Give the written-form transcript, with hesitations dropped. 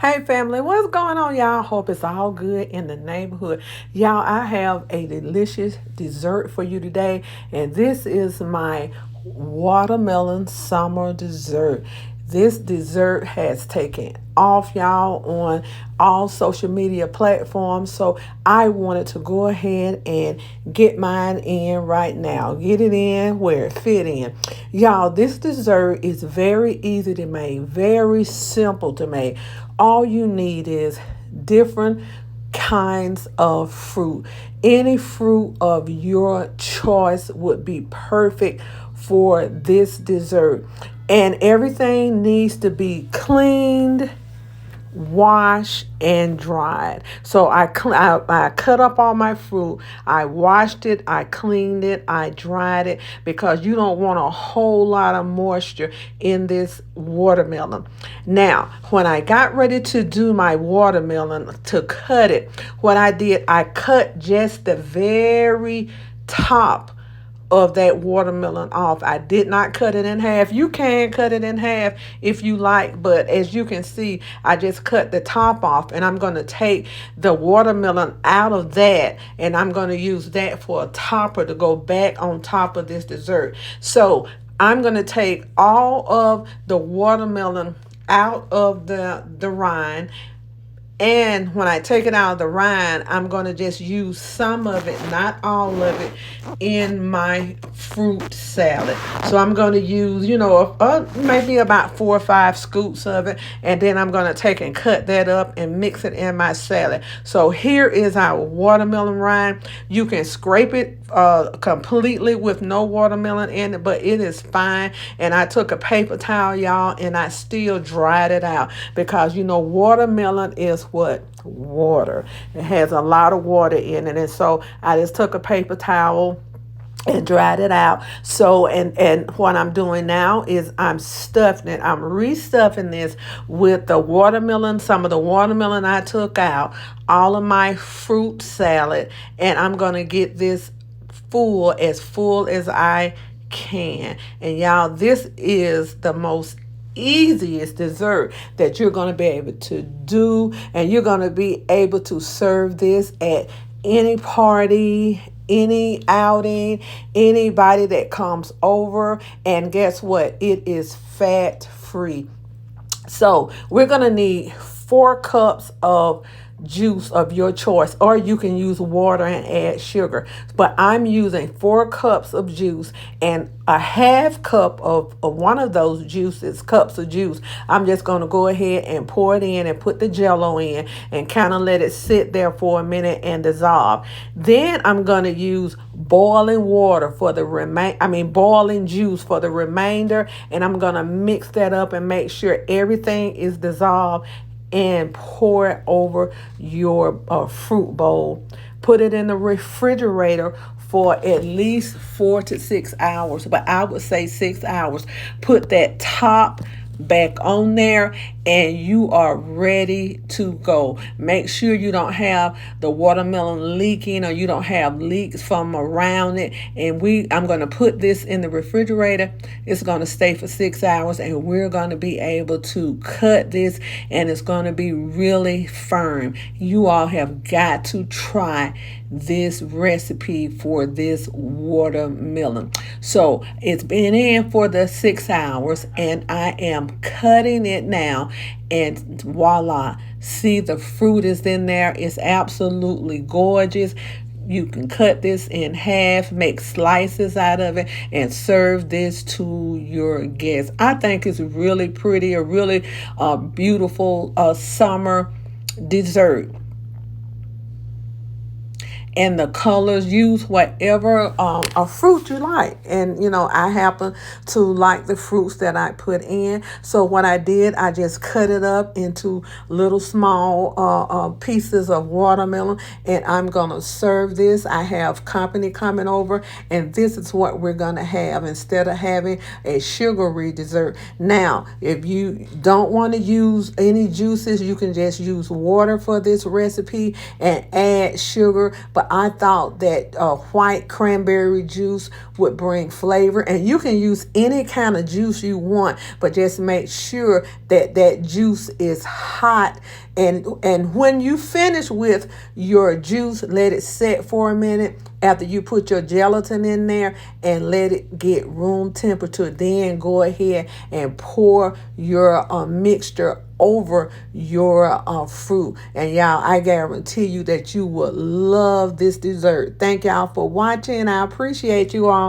Hey family, what's going on, y'all? Hope it's all good in the neighborhood. Y'all, I have a delicious dessert for you today, and this is my watermelon summer dessert. This dessert has taken off, y'all, on all social media platforms. So I wanted to go ahead and get mine in right now. Get it in where it fit in. Y'all, this dessert is very easy to make, very simple to make. All you need is different kinds of fruit. Any fruit of your choice would be perfect for this dessert. And everything needs to be cleaned, washed, and dried. So I cut up all my fruit. I washed it, I cleaned it, I dried it because you don't want a whole lot of moisture in this watermelon. Now, when I got ready to do my watermelon to cut it, what I did, I cut just the very top of that watermelon off. I did not cut it in half. You can cut it in half if you like, but as you can see, I just cut the top off, and I'm going to take the watermelon out of that, and I'm going to use that for a topper to go back on top of this dessert. So I'm going to take all of the watermelon out of the rind, and when I take it out of the rind, I'm going to just use some of it, not all of it, in my fruit salad. So I'm going to use, maybe about 4 or 5 scoops of it. And then I'm going to take and cut that up and mix it in my salad. So here is our watermelon rind. You can scrape it completely with no watermelon in it, but it is fine. And I took a paper towel, y'all, and I still dried it out because, watermelon is what? Water. It has a lot of water in it. And so I just took a paper towel and dried it out. So, and what I'm doing now is I'm stuffing it. I'm restuffing this with the watermelon, some of the watermelon I took out, all of my fruit salad, and I'm going to get this full as I can. And y'all, this is the most easiest dessert that you're going to be able to do, and you're going to be able to serve this at any party, any outing, anybody that comes over. And guess what? It is fat free. So we're going to need 4 cups of juice of your choice, or you can use water and add sugar. But I'm using 4 cups of juice, and a half cup of one of those cups of juice. I'm just going to go ahead and pour it in and put the Jell-O in and kind of let it sit there for a minute and dissolve. Then I'm going to use boiling water for the boiling juice for the remainder, and I'm going to mix that up and make sure everything is dissolved and pour it over your fruit bowl. Put it in the refrigerator for at least 4 to 6 hours, but I would say 6 hours. Put that top back on there, and you are ready to go. Make sure you don't have the watermelon leaking, or you don't have leaks from around it. And I'm going to put this in the refrigerator. It's going to stay for 6 hours, and we're going to be able to cut this, and it's going to be really firm. You all have got to try this recipe for this watermelon. So it's been in for the 6 hours, and I am cutting it now, and voila, see, the fruit is in there. It's absolutely gorgeous. You can cut this in half, make slices out of it, and serve this to your guests. I think it's really pretty, a really beautiful summer dessert. And the colors, use whatever a fruit you like. And I happen to like the fruits that I put in. So what I did, I just cut it up into little small pieces of watermelon, and I'm gonna serve this. I have company coming over, and this is what we're gonna have instead of having a sugary dessert. Now, if you don't want to use any juices, you can just use water for this recipe and add sugar. But but I thought that white cranberry juice would bring flavor. And you can use any kind of juice you want, but just make sure that that juice is hot. And when you finish with your juice, let it set for a minute after you put your gelatin in there, and let it get room temperature. Then go ahead and pour your mixture over your fruit. And y'all, I guarantee you that you will love this dessert. Thank y'all for watching. I appreciate you all.